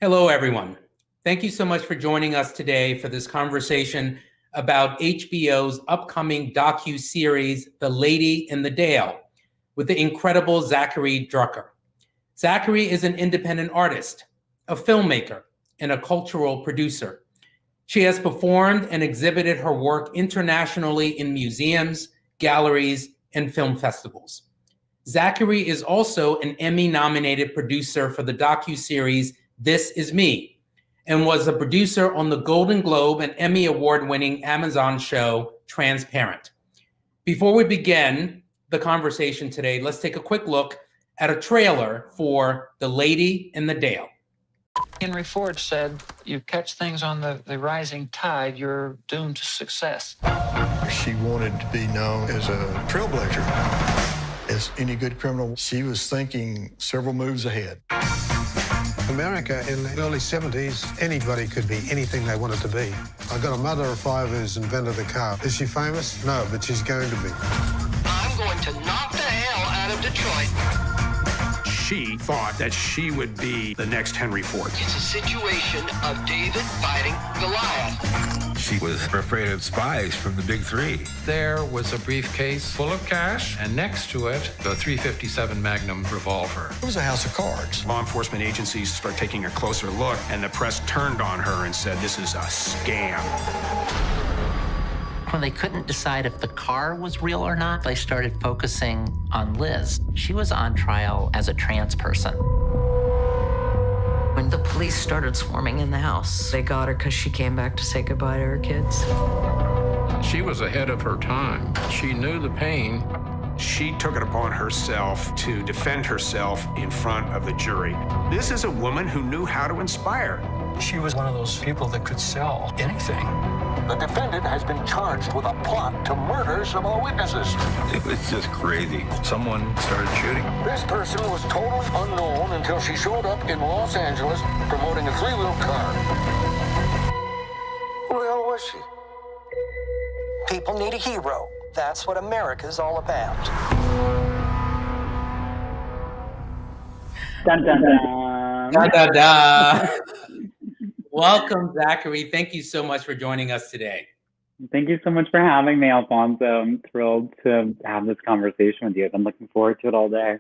Hello, everyone. Thank you so much for joining us today for this conversation about HBO's upcoming docu-series, The Lady in the Dale, with the incredible Zackary Drucker. Zackary is an independent artist, a filmmaker, and a cultural producer. She has performed and exhibited her work internationally in museums, galleries, and film festivals. Zackary is also an Emmy-nominated producer for the docu-series This Is Me, and was a producer on the Golden Globe and Emmy Award-winning Amazon show Transparent. Before we begin the conversation today, let's take a quick look at a trailer for The Lady in the Dale. Henry Ford said, you catch things on the rising tide, you're doomed to success. She wanted to be known as a trailblazer. As any good criminal, she was thinking several moves ahead. America in the early 70s, anybody could be anything they wanted to be. I've got a mother of 5 who's invented a car. Is she famous? No, but she's going to be. I'm going to knock the hell out of Detroit. She thought that she would be the next Henry Ford. It's a situation of David fighting Goliath. She was afraid of spies from the big three. There was a briefcase full of cash, and next to it, the .357 Magnum revolver. It was a house of cards. Law enforcement agencies start taking a closer look, and the press turned on her and said, this is a scam. When they couldn't decide if the car was real or not, they started focusing on Liz. She was on trial as a trans person. When the police started swarming in the house, they got her because she came back to say goodbye to her kids. She was ahead of her time. She knew the pain. She took it upon herself to defend herself in front of the jury. This is a woman who knew how to inspire. She was one of those people that could sell anything. The defendant has been charged with a plot to murder some of the witnesses. It was just crazy. Someone started shooting. This person was totally unknown until she showed up in Los Angeles promoting a three-wheel car. Who the hell was she? People need a hero. That's what America's all about. Dun, dun, dun. Da, da, da. Welcome, Zackary. Thank you so much for joining us today. Thank you so much for having me, Alphonso. I'm thrilled to have this conversation with you. I'm looking forward to it all day.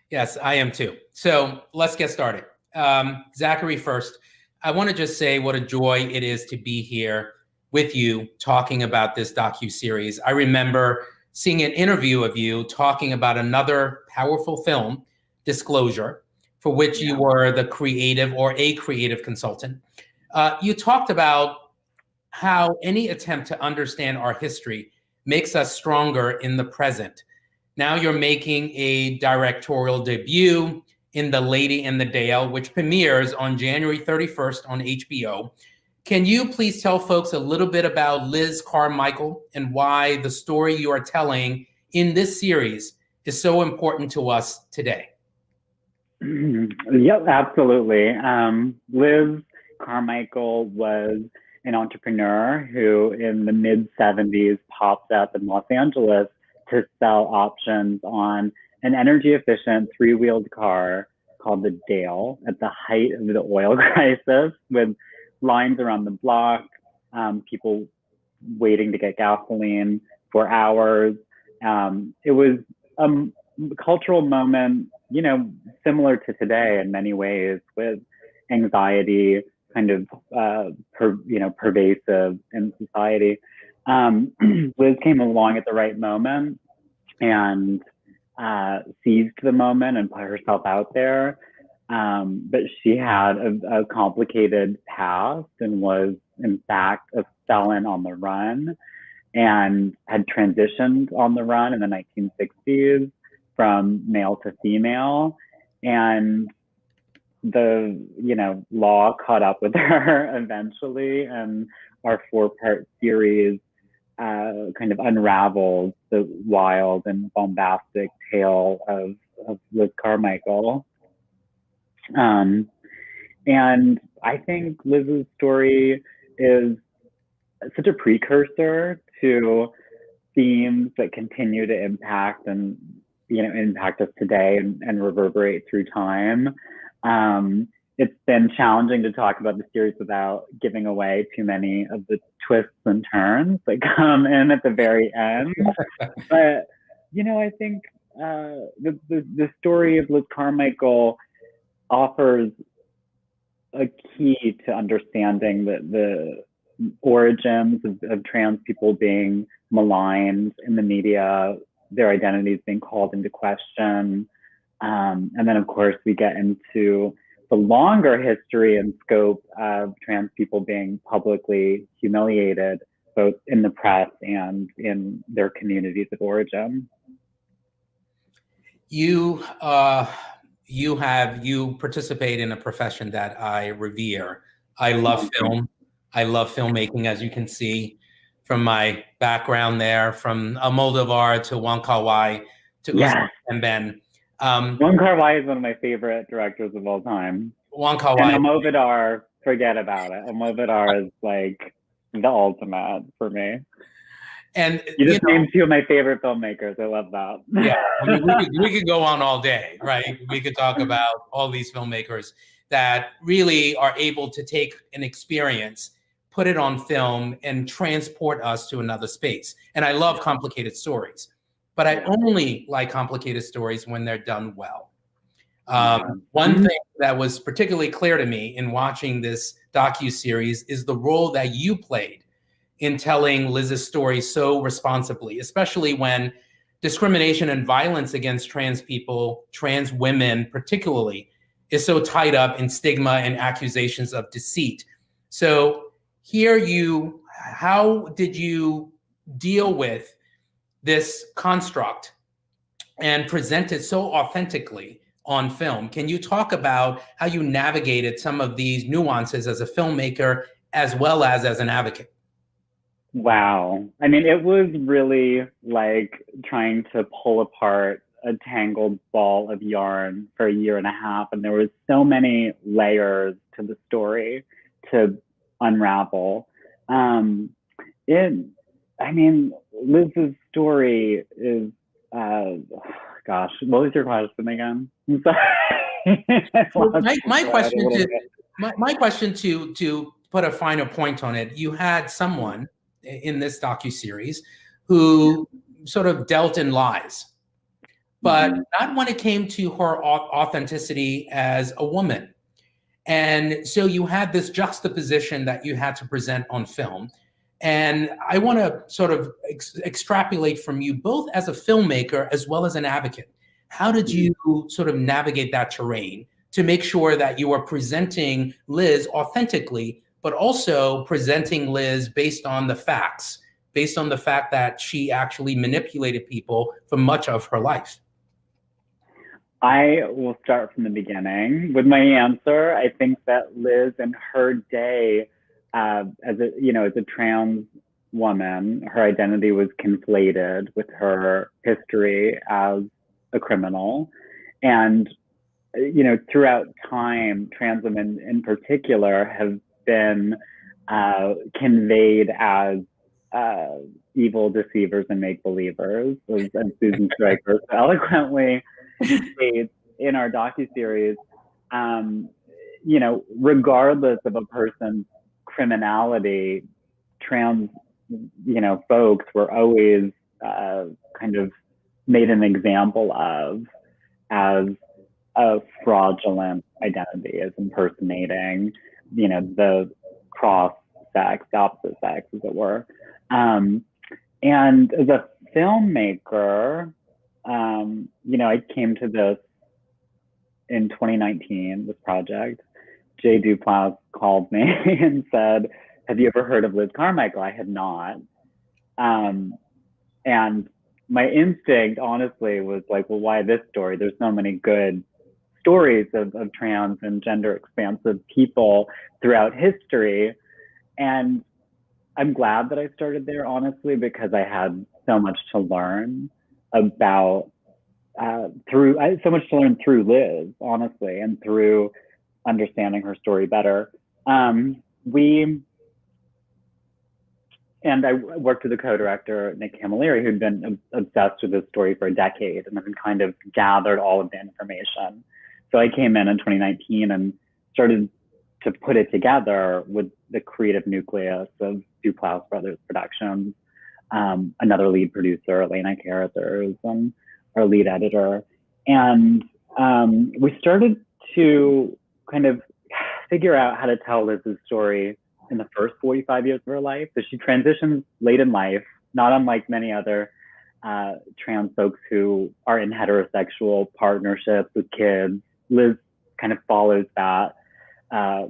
Yes, I am too. So let's get started. Zackary, first, I want to just say what a joy it is to be here with you talking about this docu-series. I remember seeing an interview of you talking about another powerful film, Disclosure, for which you were the creative or a creative consultant. You talked about how any attempt to understand our history makes us stronger in the present. Now you're making a directorial debut in The Lady in the Dale, which premieres on January 31st on HBO. Can you please tell folks a little bit about Liz Carmichael and why the story you are telling in this series is so important to us today? Yep, absolutely. Liz Carmichael was an entrepreneur who in the mid-70s popped up in Los Angeles to sell options on an energy-efficient three-wheeled car called the Dale at the height of the oil crisis, with lines around the block, people waiting to get gasoline for hours. It was a cultural moment, you know, similar to today in many ways, with anxiety kind of, pervasive in society. Liz came along at the right moment and seized the moment and put herself out there. But she had a complicated past and was, in fact, a felon on the run and had transitioned on the run in the 1960s from male to female. And the, law caught up with her eventually. And our 4-part series kind of unravels the wild and bombastic tale of Liz Carmichael. And I think Liz's story is such a precursor to themes that continue to impact us today and reverberate through time. it's been challenging to talk about the series without giving away too many of the twists and turns that come in at the very end. But, you know, I think the story of Liz Carmichael offers a key to understanding the origins of trans people being maligned in the media, their identities being called into question. And then, of course, we get into the longer history and scope of trans people being publicly humiliated, both in the press and in their communities of origin. You participate in a profession that I revere. I love film. I love filmmaking, as you can see from my background there, from Almodovar to Wong Kar-wai to Yes. and Ben. Wong Kar-wai is one of my favorite directors of all time. Wong Kar-wai. And Almodovar, forget about it. Almodovar is like the ultimate for me. And you just named two of my favorite filmmakers. I love that. Yeah, I mean, we could go on all day, right? We could talk about all these filmmakers that really are able to take an experience, put it on film, and transport us to another space. And I love complicated stories, but I only like complicated stories when they're done well. One thing that was particularly clear to me in watching this docuseries is the role that you played in telling Liz's story so responsibly, especially when discrimination and violence against trans people, trans women particularly, is so tied up in stigma and accusations of deceit. So how did you deal with this construct and present it so authentically on film? Can you talk about how you navigated some of these nuances as a filmmaker as well as an advocate? Wow. I mean, it was really like trying to pull apart a tangled ball of yarn for a year and a half. And there was so many layers to the story to unravel. Liz's story is, gosh, what was your question again? I'm sorry. My question to put a finer point on it, you had someone in this docuseries who sort of dealt in lies, but not when it came to her authenticity as a woman. And so you had this juxtaposition that you had to present on film. And I want to sort of extrapolate from you both as a filmmaker as well as an advocate. How did you sort of navigate that terrain to make sure that you are presenting Liz authentically, but also presenting Liz based on the facts, based on the fact that she actually manipulated people for much of her life? I will start from the beginning with my answer. I think that Liz in her day, as a trans woman, her identity was conflated with her history as a criminal. And, throughout time, trans women in particular have been conveyed as evil deceivers and make-believers, as Susan Stryker eloquently states in our docuseries. Regardless of a person's criminality, trans, folks were always kind of made an example of as a fraudulent identity, as impersonating, the cross-sex, the opposite sex, as it were. And as a filmmaker, I came to this in 2019, this project. Jay Duplass called me and said, "Have you ever heard of Liz Carmichael?" I had not. And my instinct, honestly, was like, well, why this story? There's so many good stories of trans and gender expansive people throughout history. And I'm glad that I started there, honestly, because I had so much to learn about so much to learn through Liz, honestly, and through understanding her story better. And I worked with a co-director, Nick Camilleri, who'd been obsessed with this story for a decade and had kind of gathered all of the information. So I came in 2019 and started to put it together with the creative nucleus of Duplass Brothers Productions, another lead producer, Elena Carruthers, and our lead editor. And we started to kind of figure out how to tell Liz's story in the first 45 years of her life. So she transitions late in life, not unlike many other trans folks who are in heterosexual partnerships with kids. Liz kind of follows that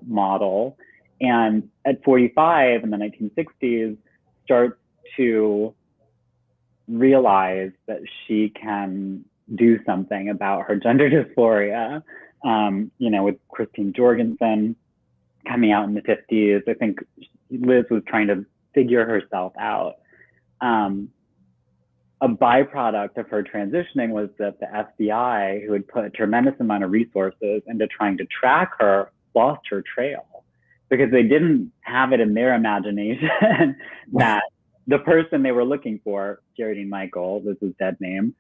model. And at 45 in the 1960s, starts to realize that she can do something about her gender dysphoria. With Christine Jorgensen coming out in the 50s, I think Liz was trying to figure herself out. A byproduct of her transitioning was that the FBI, who had put a tremendous amount of resources into trying to track her, lost her trail because they didn't have it in their imagination that the person they were looking for, Geraldine Michael, Liz's dead name,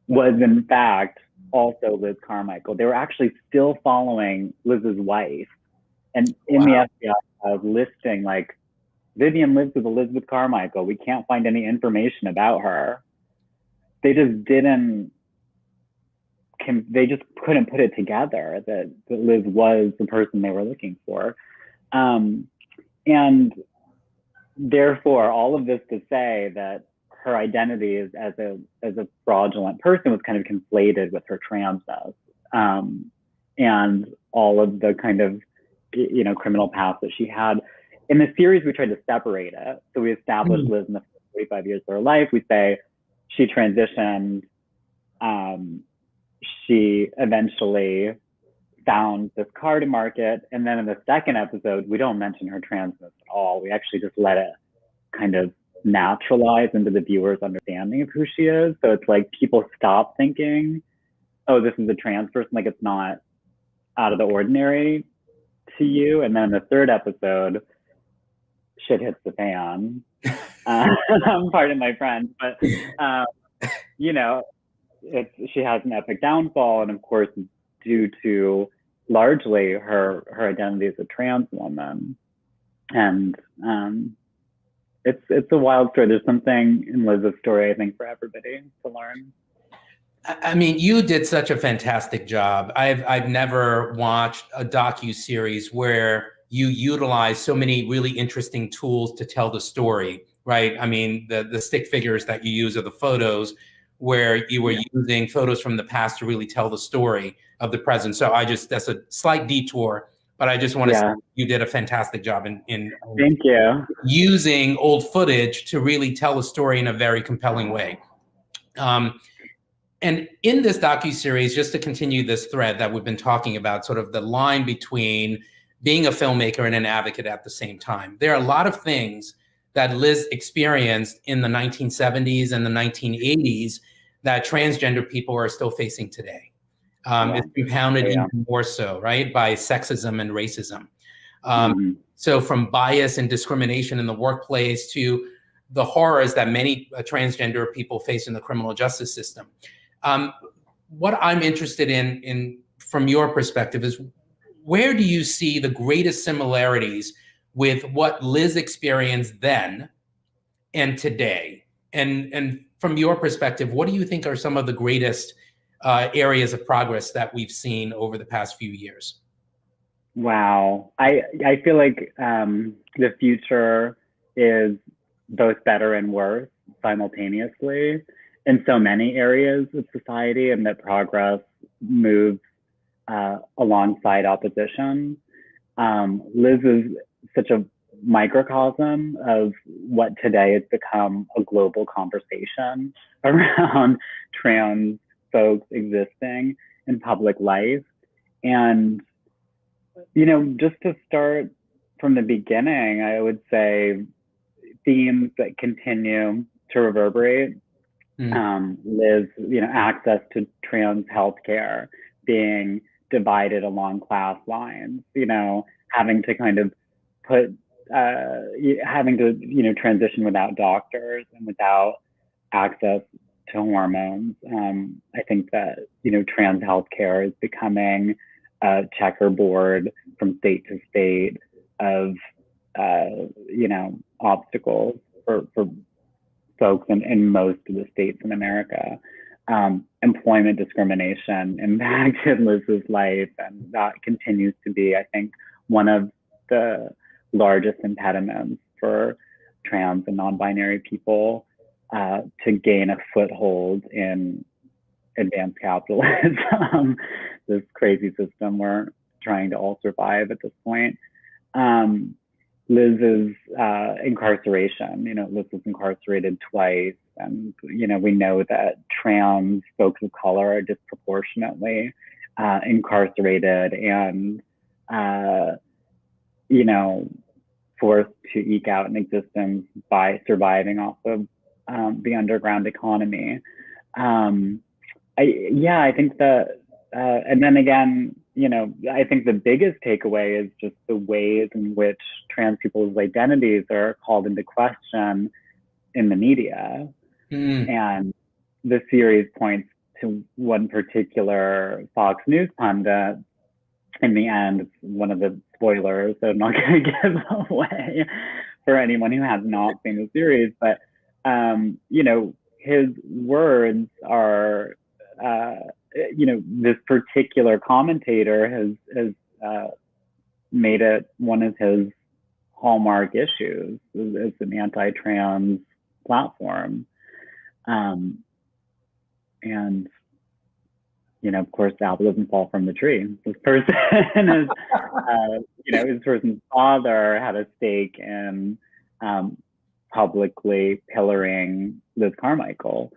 was in fact also Liz Carmichael. They were actually still following Liz's wife. And in the FBI listing, like, Vivian lives with Elizabeth Carmichael. We can't find any information about her. They just couldn't put it together that Liz was the person they were looking for. And therefore, all of this to say that her identity as a fraudulent person was kind of conflated with her transness, and all of the kind of criminal past that she had. In the series, we tried to separate it. So we established Liz in the 45 years of her life. We say she transitioned. She eventually found this car to market. And then in the second episode, we don't mention her transness at all. We actually just let it kind of naturalize into the viewer's understanding of who she is. So it's like people stop thinking, oh, this is a trans person. Like, it's not out of the ordinary to you. And then in the third episode, shit hits the fan. Pardon my French, but she has an epic downfall, and of course, due to largely her identity as a trans woman. And it's a wild story. There's something in Liz's story, I think, for everybody to learn. I mean, you did such a fantastic job. I've never watched a docuseries where you utilize so many really interesting tools to tell the story, right? I mean, the stick figures that you use are the photos where you were using photos from the past to really tell the story of the present. So that's a slight detour, but I just want to say you did a fantastic job in Thank you. Using old footage to really tell a story in a very compelling way. And in this docuseries, just to continue this thread that we've been talking about, sort of the line between being a filmmaker and an advocate at the same time, there are a lot of things that Liz experienced in the 1970s and the 1980s that transgender people are still facing today. It's compounded even more so, right, by sexism and racism. So from bias and discrimination in the workplace to the horrors that many transgender people face in the criminal justice system. What I'm interested in from your perspective is, where do you see the greatest similarities with what Liz experienced then and today? And from your perspective, what do you think are some of the greatest areas of progress that we've seen over the past few years? Wow. I feel like the future is both better and worse simultaneously in so many areas of society, and that progress moves alongside opposition. Liz is such a microcosm of what today has become a global conversation around trans folks existing in public life. And, just to start from the beginning, I would say themes that continue to reverberate. Liz, access to trans healthcare being divided along class lines, having to kind of transition without doctors and without access to hormones. I think that, trans healthcare is becoming a checkerboard from state to state of, obstacles for folks in most of the states in America. Employment discrimination impacted Liz's life, and that continues to be, I think, one of the largest impediments for trans and non-binary people to gain a foothold in advanced capitalism, this crazy system we're trying to all survive at this point. Liz's incarceration, Liz was incarcerated twice. And, we know that trans folks of color are disproportionately incarcerated and, forced to eke out an existence by surviving off of the underground economy. I think that, and then again, I think the biggest takeaway is just the ways in which trans people's identities are called into question in the media. And the series points to one particular Fox News pundit. In the end, it's one of the spoilers, so I'm not going to give away for anyone who has not seen the series. But, his words are, this particular commentator has made it one of his hallmark issues. It's an anti-trans platform. And, of course, the apple doesn't fall from the tree. This person is, this person's father had a stake in publicly pillaring Liz Carmichael.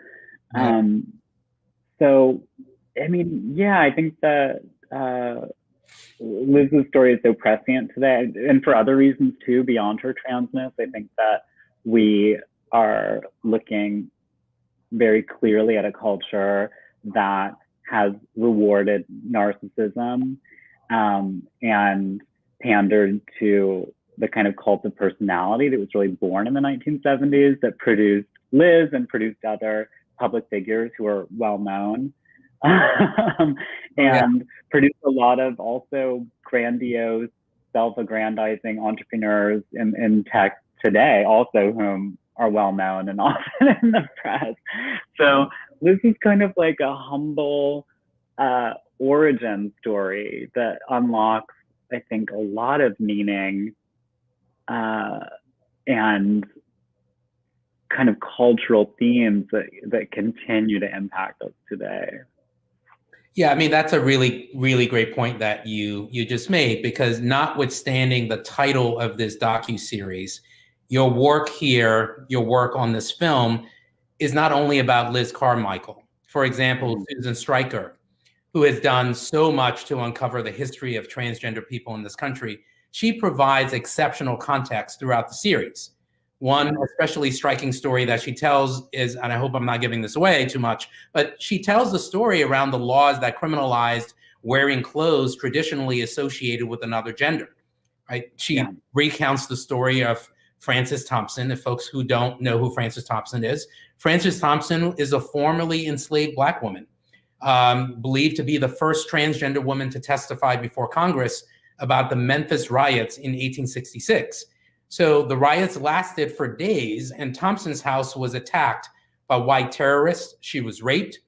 So, I think that Liz's story is so prescient today, and for other reasons too, beyond her transness. I think that we are looking very clearly at a culture that has rewarded narcissism and pandered to the kind of cult of personality that was really born in the 1970s, that produced Liz and produced other public figures who are well known, and produced a lot of also grandiose, self-aggrandizing entrepreneurs in tech today, also whom are well known and often in the press. So this is kind of like a humble origin story that unlocks, I think, a lot of meaning and kind of cultural themes that continue to impact us today. Yeah, that's a really, really great point that you just made, because notwithstanding the title of this docuseries, your work here, your work on this film is not only about Liz Carmichael. For example, Susan Stryker, who has done so much to uncover the history of transgender people in this country, she provides exceptional context throughout the series. One especially striking story that she tells is, and I hope I'm not giving this away too much, but she tells the story around the laws that criminalized wearing clothes traditionally associated with another gender, right? She recounts the story of Frances Thompson. If folks who don't know who Frances Thompson is a formerly enslaved Black woman, believed to be the first transgender woman to testify before Congress about the Memphis riots in 1866. So the riots lasted for days, and Thompson's house was attacked by white terrorists. She was raped.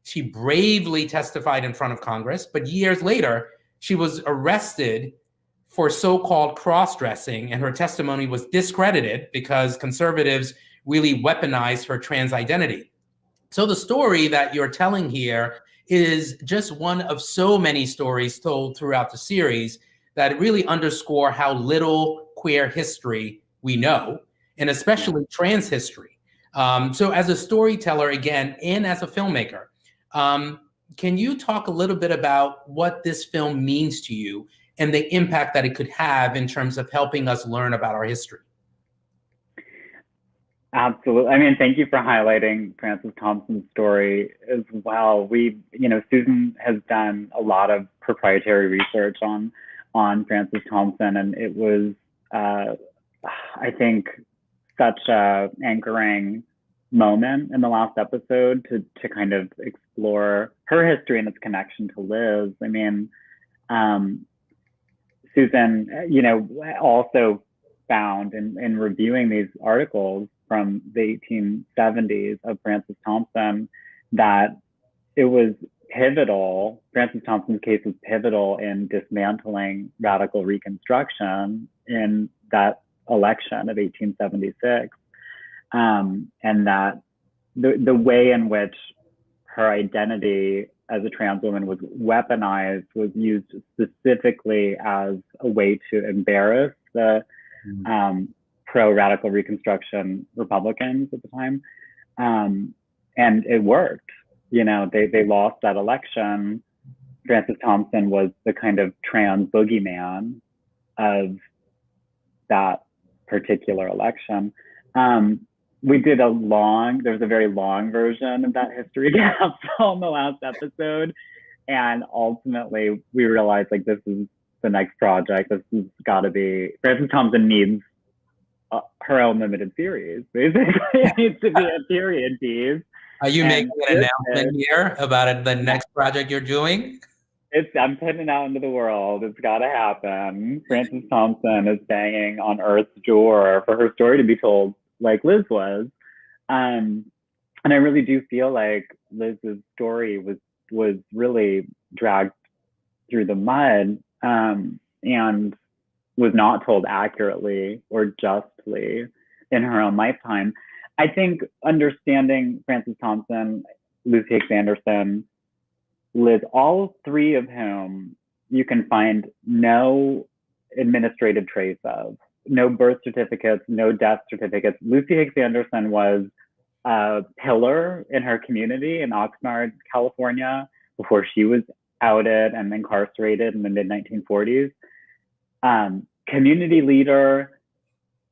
She bravely testified in front of Congress, but years later, she was arrested for so-called cross-dressing, and her testimony was discredited because conservatives really weaponized her trans identity. So the story that you're telling here is just one of so many stories told throughout the series that really underscore how little queer history we know, and especially trans history. So as a storyteller, again, and as a filmmaker, can you talk a little bit about what this film means to you and the impact that it could have in terms of helping us learn about our history? Absolutely. Thank you for highlighting Frances Thompson's story as well. Susan has done a lot of proprietary research on Frances Thompson, and it was, I think, such a anchoring moment in the last episode to kind of explore her history and its connection to Liz. Susan, also found in reviewing these articles from the 1870s of Francis Thompson that it was pivotal. Francis Thompson's case was pivotal in dismantling radical Reconstruction in that election of 1876, and that the way in which her identity as a trans woman was weaponized, was used specifically as a way to embarrass the pro-radical Reconstruction Republicans at the time. And it worked. They lost that election. Francis Thompson was the kind of trans boogeyman of that particular election. We did there was a very long version of that history capsule in the last episode. And ultimately we realized this is the next project. This has got to be, Francis Thompson needs her own limited series. Basically, it needs to be a period piece. Are you making an announcement here about the next project you're doing? I'm putting it out into the world. It's got to happen. Francis Thompson is banging on Earth's door for her story to be told, like Liz was. And I really do feel like Liz's story was really dragged through the mud, and was not told accurately or justly in her own lifetime. I think understanding Francis Thompson, Lucy Hicks Anderson, Liz, all three of whom you can find no administrative trace of, no birth certificates, no death certificates. Lucy Hicks Anderson was a pillar in her community in Oxnard, California, before she was outed and incarcerated in the mid-1940s. Community leader.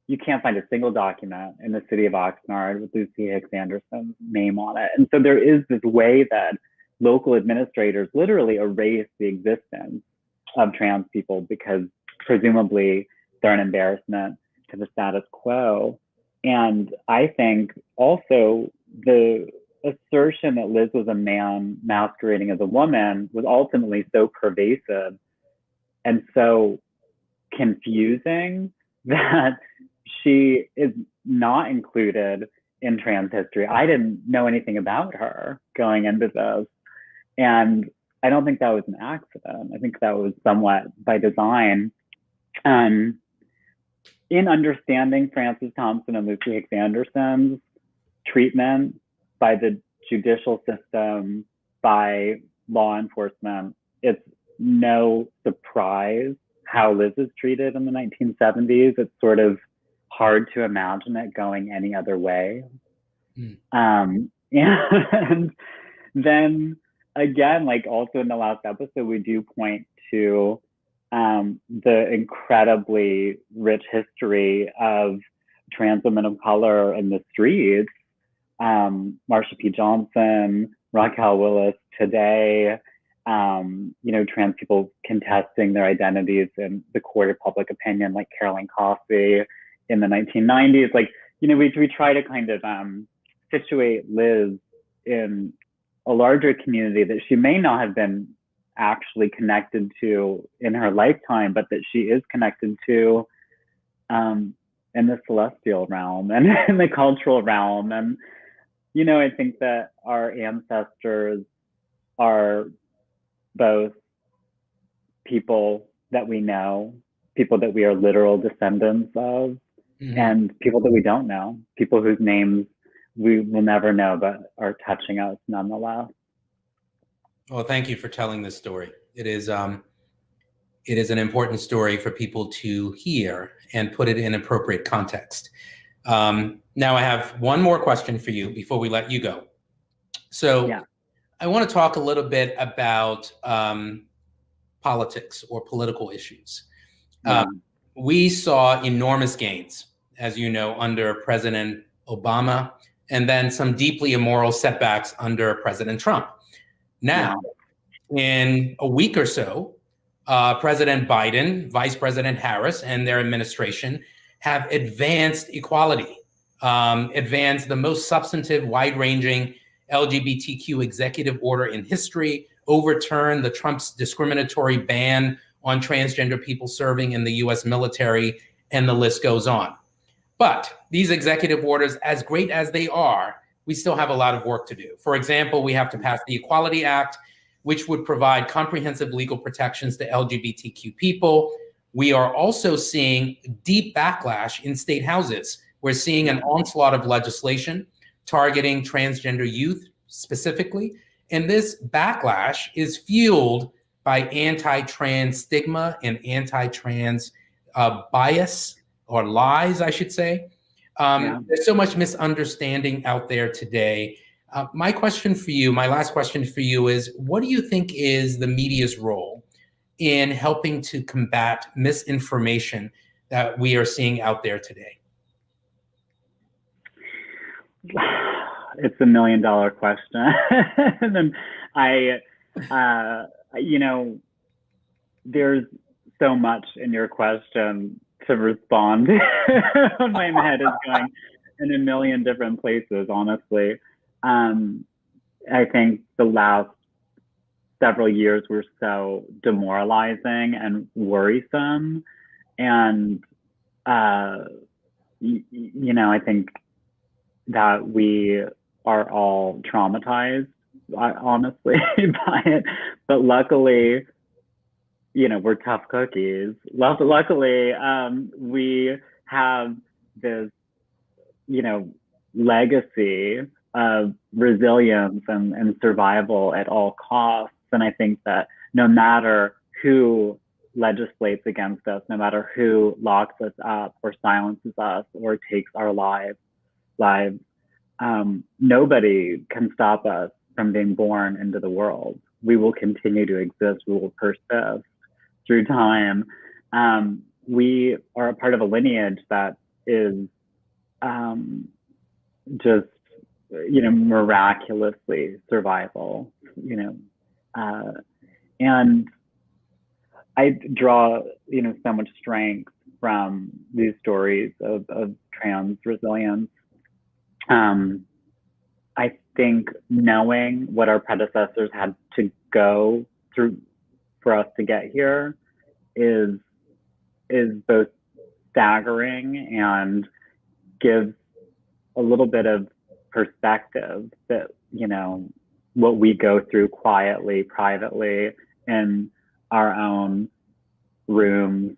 You can't find a single document in the city of Oxnard with Lucy Hicks Anderson's name on it. And so there is this way that local administrators literally erase the existence of trans people because presumably they're an embarrassment to the status quo. And I think also the assertion that Liz was a man masquerading as a woman was ultimately so pervasive and so confusing that she is not included in trans history. I didn't know anything about her going into this. And I don't think that was an accident. I think that was somewhat by design. In understanding Francis Thompson and Lucy Hicks Anderson's treatment by the judicial system, by law enforcement, it's no surprise how Liz is treated in the 1970s. It's sort of hard to imagine it going any other way. And then again, also in the last episode, we do point to the incredibly rich history of trans women of color in the streets. Marsha P. Johnson, Raquel Willis today, trans people contesting their identities in the court of public opinion, like Carolyn Coffey in the 1990s. We try to kind of situate Liz in a larger community that she may not have been actually connected to in her lifetime, but that she is connected to in the celestial realm and in the cultural realm. And, I think that our ancestors are both people that we know, people that we are literal descendants of, and people that we don't know, people whose names we will never know, but are touching us nonetheless. Well, thank you for telling this story. It is an important story for people to hear and put it in appropriate context. Now I have one more question for you before we let you go. So yeah. I want to talk a little bit about politics or political issues. Yeah. We saw enormous gains, as you know, under President Obama, and then some deeply immoral setbacks under President Trump. Now, in a week or so, President Biden, Vice President Harris, and their administration have advanced equality, advanced the most substantive, wide-ranging LGBTQ executive order in history, overturned the Trump's discriminatory ban on transgender people serving in the US military, and the list goes on. But these executive orders, as great as they are, we still have a lot of work to do. For example, we have to pass the Equality Act, which would provide comprehensive legal protections to LGBTQ people. We are also seeing deep backlash in state houses. We're seeing an onslaught of legislation targeting transgender youth specifically. And this backlash is fueled by anti-trans stigma and anti-trans bias, or lies, I should say. There's so much misunderstanding out there today. My question for you, my last question for you is, what do you think is the media's role in helping to combat misinformation that we are seeing out there today? It's $1 million question. And there's so much in your question to respond. My head is going in a million different places, honestly. I think the last several years were so demoralizing and worrisome. And, I think that we are all traumatized, honestly, by it. But luckily, we're tough cookies. Luckily, we have this, legacy of resilience and survival at all costs. And I think that no matter who legislates against us, no matter who locks us up or silences us or takes our lives, nobody can stop us from being born into the world. We will continue to exist. We will persist through time. We are a part of a lineage that is just, miraculously survival, and I draw, so much strength from these stories of trans resilience. I think knowing what our predecessors had to go through for us to get here is both staggering and gives a little bit of perspective that, what we go through quietly, privately, in our own rooms,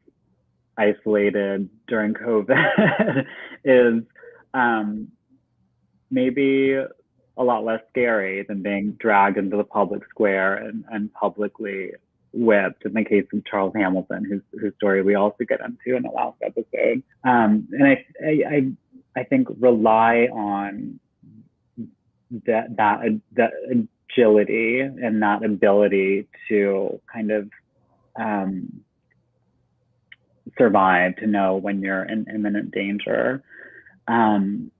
isolated during COVID, is maybe a lot less scary than being dragged into the public square and publicly whipped, in the case of Charles Hamilton, whose story we also get into in the last episode. And I think rely on that agility and that ability to kind of survive, to know when you're in imminent danger. And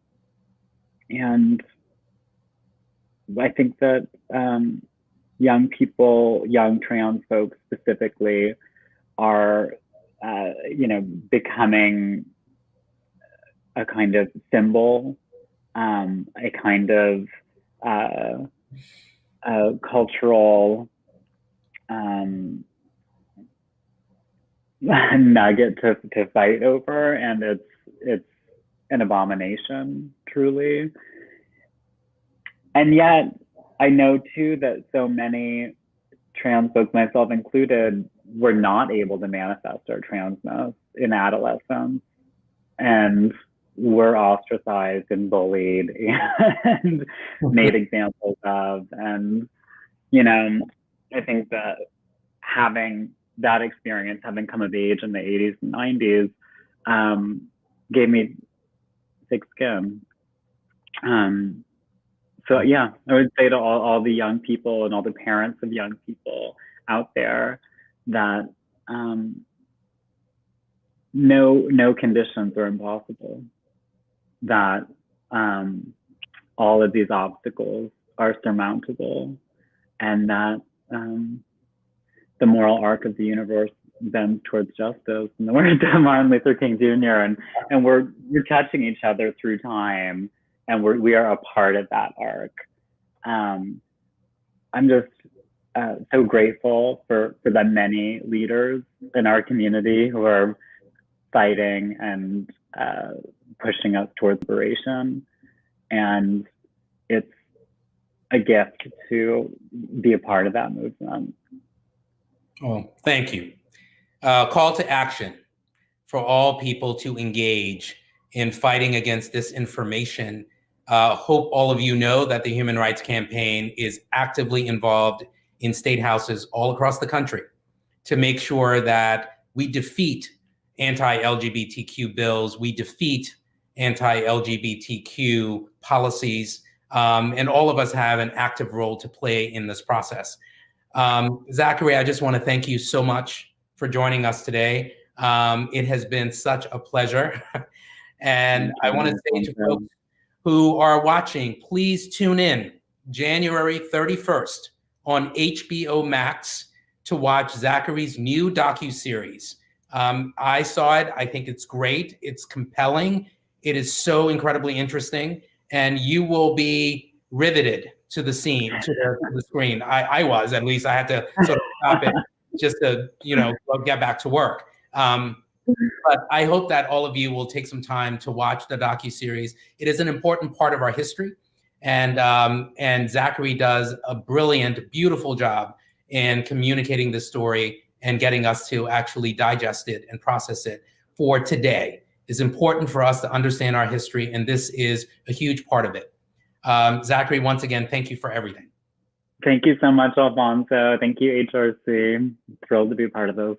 I think that young people, young trans folks specifically, are, becoming a kind of symbol, a kind of cultural nugget to fight over, and it's an abomination, truly. And yet, I know too that so many trans folks, myself included, were not able to manifest our transness in adolescence, and were ostracized and bullied and made examples of. And, I think that having that experience, having come of age in the 80s and 90s, gave me thick skin. So yeah, I would say to all the young people and all the parents of young people out there that no conditions are impossible, that all of these obstacles are surmountable, and that the moral arc of the universe bends towards justice, in the words of Martin Luther King Jr. And we're touching each other through time, and we are a part of that arc. I'm just so grateful for the many leaders in our community who are fighting and pushing us towards liberation. And it's a gift to be a part of that movement. Oh, thank you. Call to action for all people to engage in fighting against disinformation. Hope all of you know that the Human Rights Campaign is actively involved in state houses all across the country to make sure that we defeat anti-LGBTQ bills, we defeat anti-LGBTQ policies, and all of us have an active role to play in this process. Zackary, I just want to thank you so much for joining us today. It has been such a pleasure. And I want to say to folks who are watching, please tune in January 31st on HBO Max to watch Zackary's new docuseries. I saw it. I think it's great. It's compelling. It is so incredibly interesting. And you will be riveted to the scene, to the screen. I was, at least. I had to sort of stop it just to, get back to work. But I hope that all of you will take some time to watch the docuseries. It is an important part of our history. And Zackary does a brilliant, beautiful job in communicating this story and getting us to actually digest it and process it for today. It's important for us to understand our history, and this is a huge part of it. Zackary, once again, thank you for everything. Thank you so much, Alphonso. Thank you, HRC. Thrilled to be a part of this.